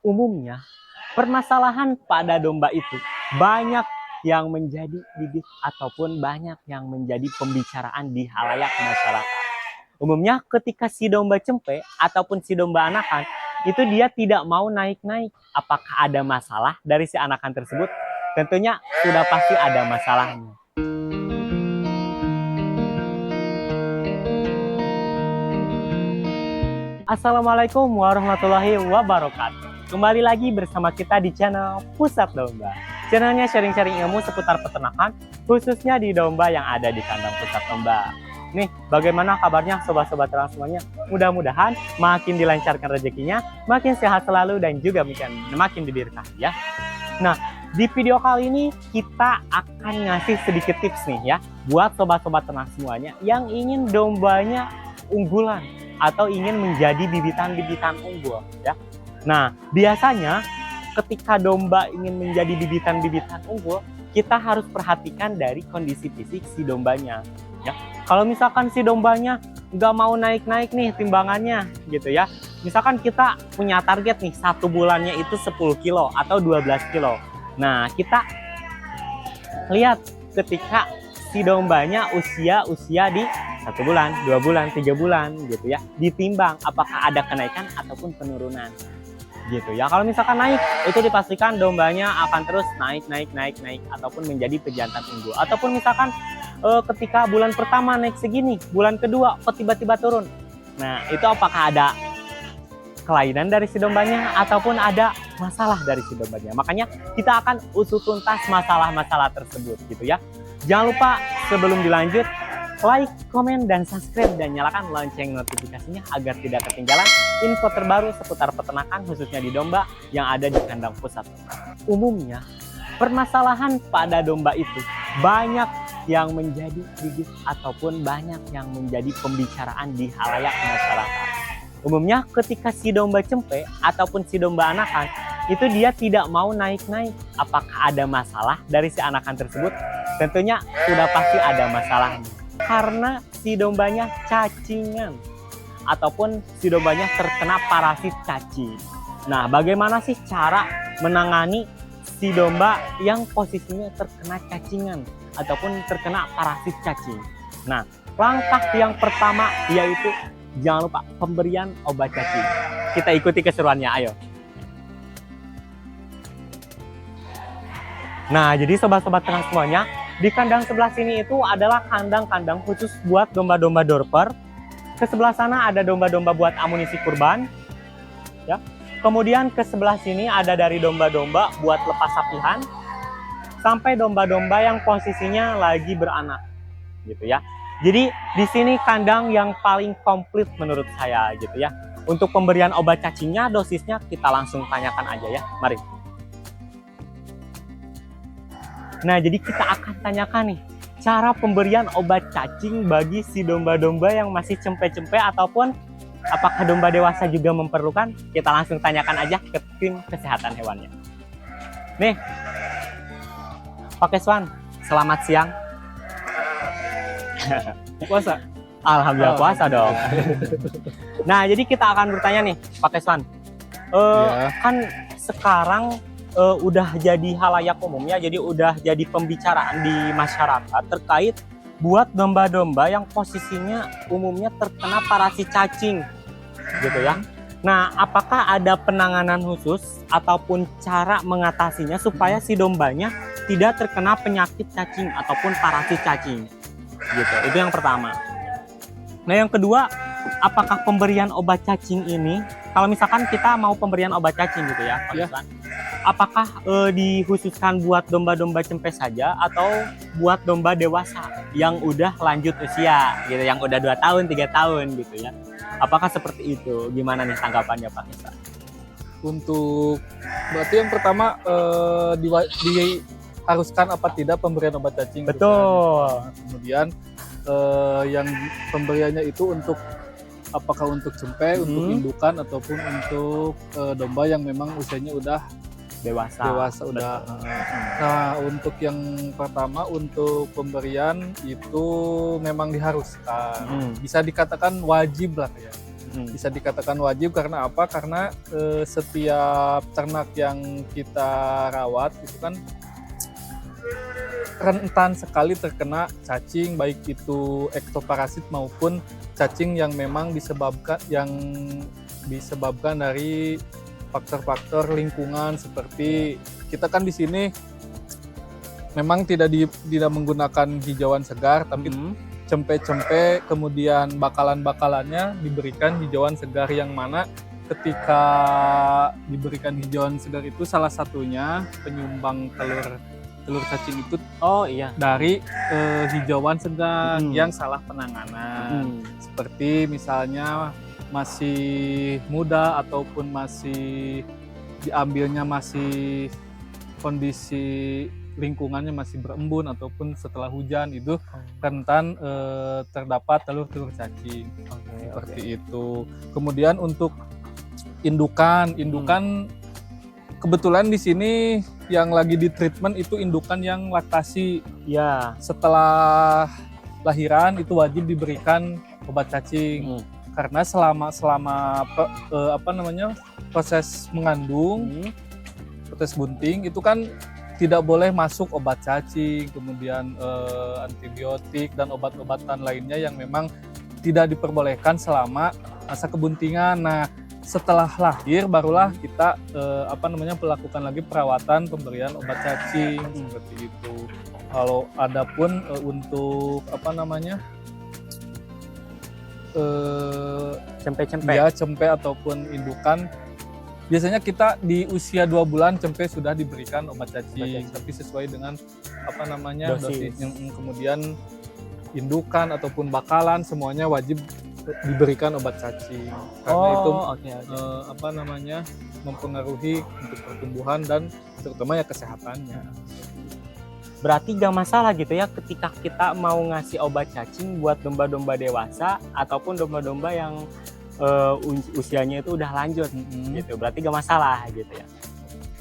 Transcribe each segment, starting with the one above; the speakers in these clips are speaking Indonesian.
Umumnya, permasalahan pada domba itu banyak yang menjadi bibit ataupun banyak yang menjadi pembicaraan di halayak masyarakat. Umumnya ketika si domba cempe ataupun si domba anakan, itu dia tidak mau naik-naik. Apakah ada masalah dari si anakan tersebut? Tentunya sudah pasti ada masalahnya. Assalamualaikum warahmatullahi wabarakatuh. Kembali lagi bersama kita di channel Pusat Domba. Channelnya sharing-sharing ilmu seputar peternakan, khususnya di domba yang ada di kandang Pusat Domba. Nih, bagaimana kabarnya sobat-sobat terang semuanya? Mudah-mudahan makin dilancarkan rezekinya, makin sehat selalu dan juga makin diberkahi ya. Nah, di video kali ini kita akan ngasih sedikit tips nih ya buat sobat-sobat ternak semuanya yang ingin dombanya unggulan atau ingin menjadi bibitan-bibitan unggul ya. Nah, biasanya ketika domba ingin menjadi bibitan-bibitan unggul, kita harus perhatikan dari kondisi fisik si dombanya ya. Kalau misalkan si dombanya nggak mau naik-naik nih timbangannya gitu ya. Misalkan kita punya target nih 1 bulannya itu 10 kilo atau 12 kilo. Nah, kita lihat ketika si dombanya usia di 1 bulan, 2 bulan, 3 bulan gitu ya, ditimbang apakah ada kenaikan ataupun penurunan gitu ya. Kalau misalkan naik, itu dipastikan dombanya akan terus naik ataupun menjadi pejantan unggul. Ataupun misalkan ketika bulan pertama naik segini, bulan kedua kok tiba-tiba turun. Nah, itu apakah ada kelainan dari si dombanya ataupun ada masalah dari si dombanya. Makanya kita akan usut tuntas masalah-masalah tersebut gitu ya. Jangan lupa sebelum dilanjut, like, komen, dan subscribe, dan nyalakan lonceng notifikasinya agar tidak ketinggalan info terbaru seputar peternakan khususnya di domba yang ada di kandang Pusat. Umumnya, permasalahan pada domba itu banyak yang menjadi bibit ataupun banyak yang menjadi pembicaraan di halayak masyarakat. Umumnya ketika si domba cempe ataupun si domba anakan, itu dia tidak mau naik-naik. Apakah ada masalah dari si anakan tersebut? Tentunya sudah pasti ada masalahnya. Karena si dombanya cacingan ataupun si dombanya terkena parasit cacing. Nah, bagaimana sih cara menangani si domba yang posisinya terkena cacingan ataupun terkena parasit cacing? Nah, langkah yang pertama yaitu jangan lupa pemberian obat cacing. Kita ikuti keseruannya, ayo. Nah, jadi sobat-sobat ternak semuanya, di kandang sebelah sini itu adalah kandang-kandang khusus buat domba-domba dorper. Ke sebelah sana ada domba-domba buat amunisi kurban. Ya. Kemudian ke sebelah sini ada dari domba-domba buat lepas sapihan. Sampai domba-domba yang posisinya lagi beranak. Gitu ya. Jadi di sini kandang yang paling komplit menurut saya gitu ya. Untuk pemberian obat cacingnya, dosisnya kita langsung tanyakan aja ya. Mari. Nah, jadi kita akan tanyakan nih cara pemberian obat cacing bagi si domba-domba yang masih cempe-cempe ataupun apakah domba dewasa juga memerlukan. Kita langsung tanyakan aja ke tim kesehatan hewannya. Nih, Pak Keswan, selamat siang. Puasa? Alhamdulillah puasa dong. Nah, jadi kita akan bertanya nih, Pak Keswan. Kan sekarang udah jadi halayak umum ya, jadi udah jadi pembicaraan di masyarakat terkait buat domba-domba yang posisinya umumnya terkena parasit cacing gitu ya. Nah, apakah ada penanganan khusus ataupun cara mengatasinya supaya si dombanya tidak terkena penyakit cacing ataupun parasit cacing gitu? Itu yang pertama. Nah, yang kedua, apakah pemberian obat cacing ini, kalau misalkan kita mau pemberian obat cacing gitu ya, Pak Keswan, apakah dikhususkan buat domba-domba cempe saja atau buat domba dewasa yang udah lanjut usia gitu, yang udah 2 tahun, 3 tahun gitu ya? Apakah seperti itu? Gimana nih tanggapannya Pak Keswan? Untuk berarti yang pertama diharuskan apa tidak pemberian obat cacing? Betul. Nah, kemudian yang pemberiannya itu untuk apakah untuk cempe, untuk indukan ataupun untuk domba yang memang usianya udah dewasa udah. Nah, untuk yang pertama untuk pemberian itu memang diharuskan. Bisa dikatakan wajib lah ya. Bisa dikatakan wajib karena apa? Karena setiap ternak yang kita rawat itu kan rentan sekali terkena cacing, baik itu ektoparasit maupun cacing yang memang disebabkan dari faktor-faktor lingkungan, seperti kita kan di sini memang tidak menggunakan hijauan segar, tapi cempe-cempe kemudian bakalan-bakalannya diberikan hijauan segar, yang mana ketika diberikan hijauan segar itu salah satunya penyumbang telur cacing itu dari hijauan segar yang salah penanganan. Seperti misalnya masih muda ataupun masih diambilnya masih kondisi lingkungannya masih berembun ataupun setelah hujan, itu rentan terdapat telur-telur cacing. Seperti itu. Kemudian untuk indukan kebetulan di sini yang lagi di treatment itu indukan yang laktasi. Ya. Setelah lahiran itu wajib diberikan obat cacing. Karena selama proses mengandung, proses bunting itu kan tidak boleh masuk obat cacing, kemudian antibiotik dan obat-obatan lainnya yang memang tidak diperbolehkan selama masa kebuntingan. Nah, setelah lahir barulah kita melakukan lagi perawatan pemberian obat cacing seperti itu. Kalau adapun untuk cempe ataupun indukan, biasanya kita di usia 2 bulan cempe sudah diberikan obat cacing, tapi sesuai dengan dosis. Kemudian indukan ataupun bakalan semuanya wajib diberikan obat cacing, karena itu mempengaruhi untuk pertumbuhan dan terutama ya kesehatannya. Berarti gak masalah gitu ya ketika kita mau ngasih obat cacing buat domba-domba dewasa ataupun domba-domba yang usianya itu udah lanjut gitu. Berarti gak masalah gitu ya.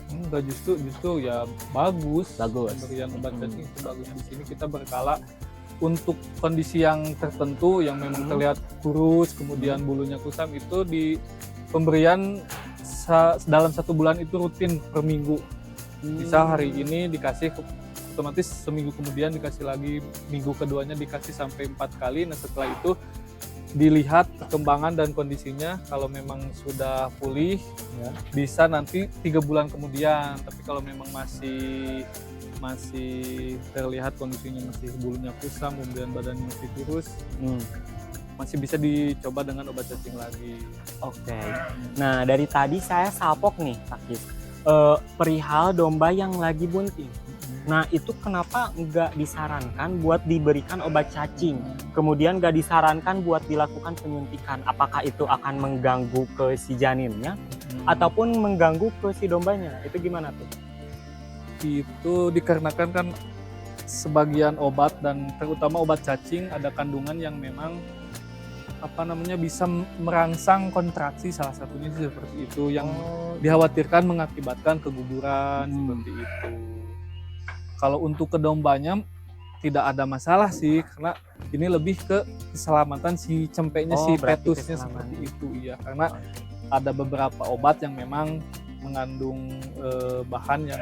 Enggak, justru ya bagus. Pemberian obat cacing itu bagus. Di sini kita berkala untuk kondisi yang tertentu yang memang terlihat kurus, kemudian bulunya kusam, itu di pemberian dalam 1 bulan itu rutin per minggu. Bisa hari ini dikasih, otomatis seminggu kemudian dikasih lagi, minggu keduanya dikasih sampai 4 kali. Nah, setelah itu dilihat perkembangan dan kondisinya. Kalau memang sudah pulih ya, bisa nanti 3 bulan kemudian. Tapi kalau memang masih terlihat kondisinya masih bulunya kusam, kemudian badannya masih kurus, masih bisa dicoba dengan obat cacing lagi. Oke. Nah, dari tadi saya salpok nih, Pak Kis, perihal domba yang lagi bunting. Nah, itu kenapa nggak disarankan buat diberikan obat cacing? Kemudian nggak disarankan buat dilakukan penyuntikan? Apakah itu akan mengganggu ke si janinnya ataupun mengganggu ke si dombanya? Itu gimana tuh? Itu dikarenakan kan sebagian obat dan terutama obat cacing ada kandungan yang memang bisa merangsang kontraksi, salah satunya seperti itu, yang dikhawatirkan mengakibatkan keguguran seperti itu. Kalau untuk ke dombanya tidak ada masalah sih, karena ini lebih ke keselamatan si cempenya, si petusnya seperti itu ya. Karena ada beberapa obat yang memang mengandung bahan yang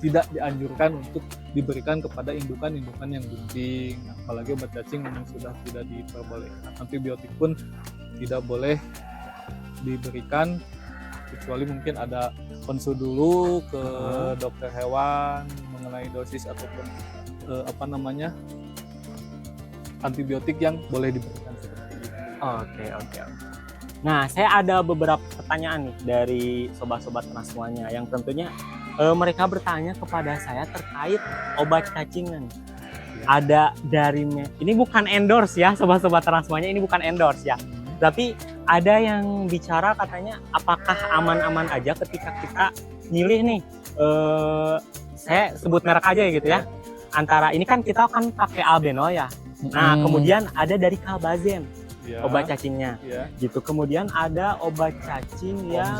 tidak dianjurkan untuk diberikan kepada indukan-indukan yang bunting. Apalagi obat cacing memang sudah tidak diperbolehkan. Antibiotik pun tidak boleh diberikan, kecuali mungkin ada konsul dulu ke dokter hewan mengenai dosis ataupun antibiotik yang boleh diberikan seperti itu. Oke. Nah, saya ada beberapa pertanyaan nih dari sobat-sobat ternak semuanya yang tentunya mereka bertanya kepada saya terkait obat cacingan. Ada dari, ini bukan endorse ya sobat-sobat ternak semuanya, ini bukan endorse ya. Tapi ada yang bicara katanya apakah aman-aman aja ketika kita milih nih, saya sebut merek aja gitu ya. Antara ini kan kita akan pakai Albeno ya. Nah, kemudian ada dari Kalbazen. Obat cacingnya gitu. Kemudian ada obat cacing yang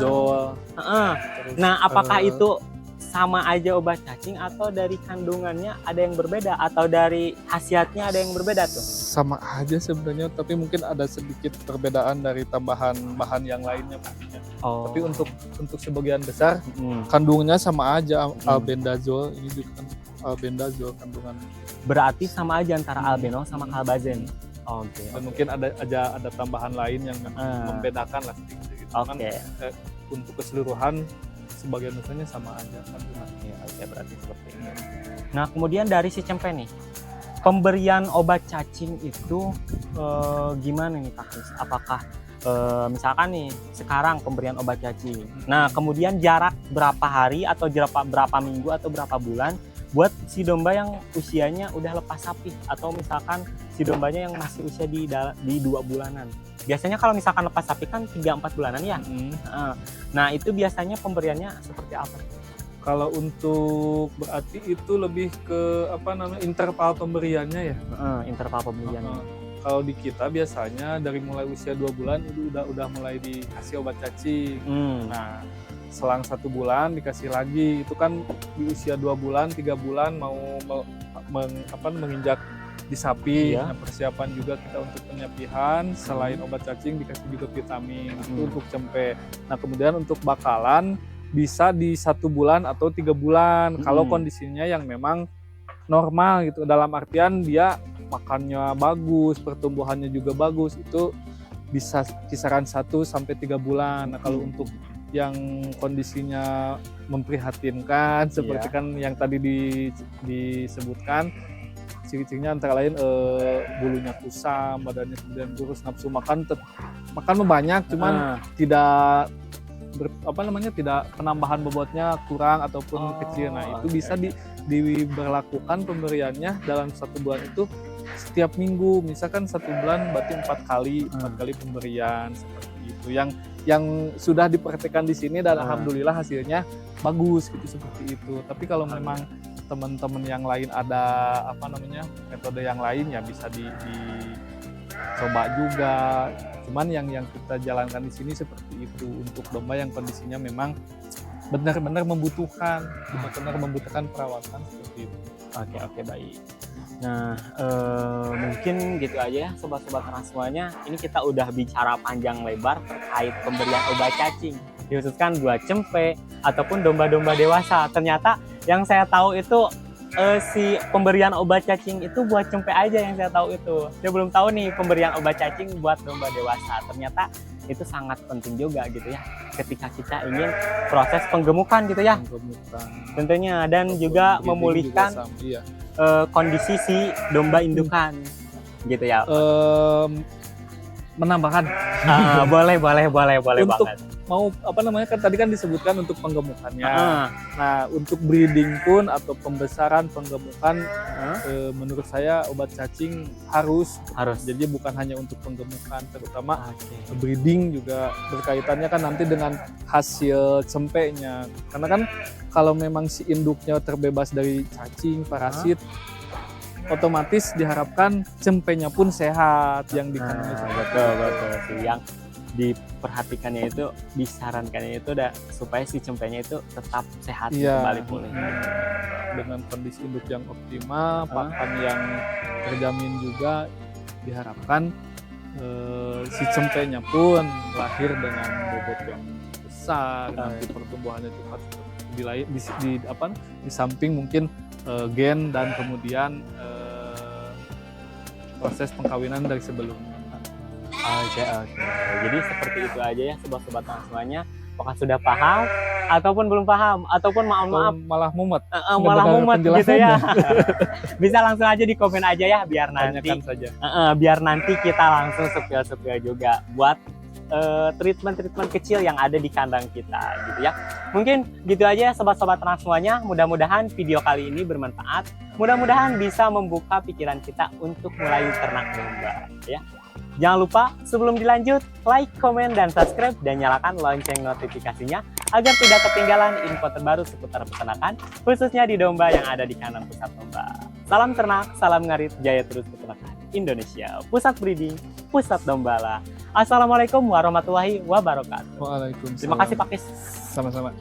nah, apakah itu sama aja obat cacing atau dari kandungannya ada yang berbeda atau dari khasiatnya ada yang berbeda tuh? sama aja sebenarnya, tapi mungkin ada sedikit perbedaan dari tambahan bahan yang lainnya pastinya. Tapi untuk sebagian besar kandungannya sama aja, albendazole ini juga kan albendazole kandungan. Berarti sama aja antara albenol sama kalbazen. Oke. Dan mungkin ada tambahan lain yang membedakan lah sedikit gitu. Kan, untuk keseluruhan sebagian besarnya sama aja kandungannya. Oke, berarti seperti ini. Nah, kemudian dari si cempe nih, pemberian obat cacing itu gimana nih Kak Kris? Apakah misalkan nih sekarang pemberian obat cacing, nah kemudian jarak berapa hari atau berapa minggu atau berapa bulan buat si domba yang usianya udah lepas sapi, atau misalkan si dombanya yang masih usia di 2 bulanan. Biasanya kalau misalkan lepas sapi kan 3-4 bulanan ya. Nah itu biasanya pemberiannya seperti apa? Kalau untuk berarti itu lebih ke interval pemberiannya ya. Interval pemberiannya. Kalau di kita biasanya dari mulai usia 2 bulan itu udah mulai dikasih obat cacing. Nah, selang 1 bulan dikasih lagi. Itu kan di usia 2 bulan, 3 bulan mau menginjak di sapi. Nah, persiapan juga kita untuk penyapihan. Selain obat cacing dikasih juga vitamin. Itu untuk cempe. Nah, kemudian untuk bakalan bisa di 1 bulan atau 3 bulan kalau kondisinya yang memang normal gitu, dalam artian dia makannya bagus, pertumbuhannya juga bagus, itu bisa kisaran 1-3 bulan. Nah, kalau untuk yang kondisinya memprihatinkan seperti kan yang tadi disebutkan, ciri-cirinya antara lain bulunya kusam, badannya kemudian kurus, nafsu makan banyak, cuman tidak tidak penambahan bobotnya kurang ataupun kecil. Nah, itu bisa diberlakukan pemberiannya dalam 1 bulan itu setiap minggu. Misalkan 1 bulan berarti 4 kali pemberian seperti itu. Yang sudah diperhatikan di sini dan alhamdulillah hasilnya bagus gitu, seperti itu. Tapi kalau memang teman-teman yang lain ada metode yang lain ya bisa dicoba juga. Cuman yang kita jalankan di sini seperti itu untuk domba yang kondisinya memang benar-benar membutuhkan perawatan seperti itu. Oke, baik. Nah, mungkin gitu aja ya sobat-sobat Ternak semuanya. Ini kita udah bicara panjang lebar terkait pemberian obat cacing, dikhususkan buat cempe ataupun domba-domba dewasa. Ternyata yang saya tahu itu si pemberian obat cacing itu buat cempe aja, yang saya tahu itu. Saya belum tahu nih pemberian obat cacing buat domba dewasa. Ternyata itu sangat penting juga gitu ya, ketika kita ingin proses penggemukan gitu ya. Tentunya, dan juga memulihkan kondisi si domba indukan gitu ya. Menambahkan boleh untuk banget. Mau kan tadi kan disebutkan untuk penggemukannya. Nah, untuk breeding pun atau pembesaran penggemukan menurut saya obat cacing harus. Jadi bukan hanya untuk penggemukan, terutama breeding juga berkaitannya kan nanti dengan hasil cempenya. Karena kan kalau memang si induknya terbebas dari cacing, parasit, otomatis diharapkan cempenya pun sehat yang dikandungnya. Betul sih, yang diperhatikannya itu, disarankannya itu supaya si cempenya itu tetap sehat, kembali pulih. Dengan kondisi induk yang optimal, pakan yang terjamin juga, diharapkan si cempenya pun lahir dengan bobot yang besar, nanti pertumbuhannya cepat. Di samping mungkin gen dan kemudian proses pengkawinan dari sebelumnya. Oke. Jadi seperti itu aja ya sobat-sobat Ternak semuanya. Apakah sudah paham ataupun belum paham ataupun maaf malah mumet gitu ya. Bisa langsung aja di komen aja ya, biar nanti kita langsung sepil juga buat treatment kecil yang ada di kandang kita gitu ya. Mungkin gitu aja ya sobat-sobat Ternak semuanya. Mudah-mudahan video kali ini bermanfaat. Mudah-mudahan bisa membuka pikiran kita untuk mulai ternak domba ya. Jangan lupa sebelum dilanjut, like, komen, dan subscribe, dan nyalakan lonceng notifikasinya agar tidak ketinggalan info terbaru seputar peternakan, khususnya di domba yang ada di kandang Pusat Domba. Salam ternak, salam ngarit, jaya terus peternakan Indonesia. Pusat breeding, pusat dombala. Assalamualaikum warahmatullahi wabarakatuh. Waalaikumsalam. Terima kasih Pak Kris. Sama-sama.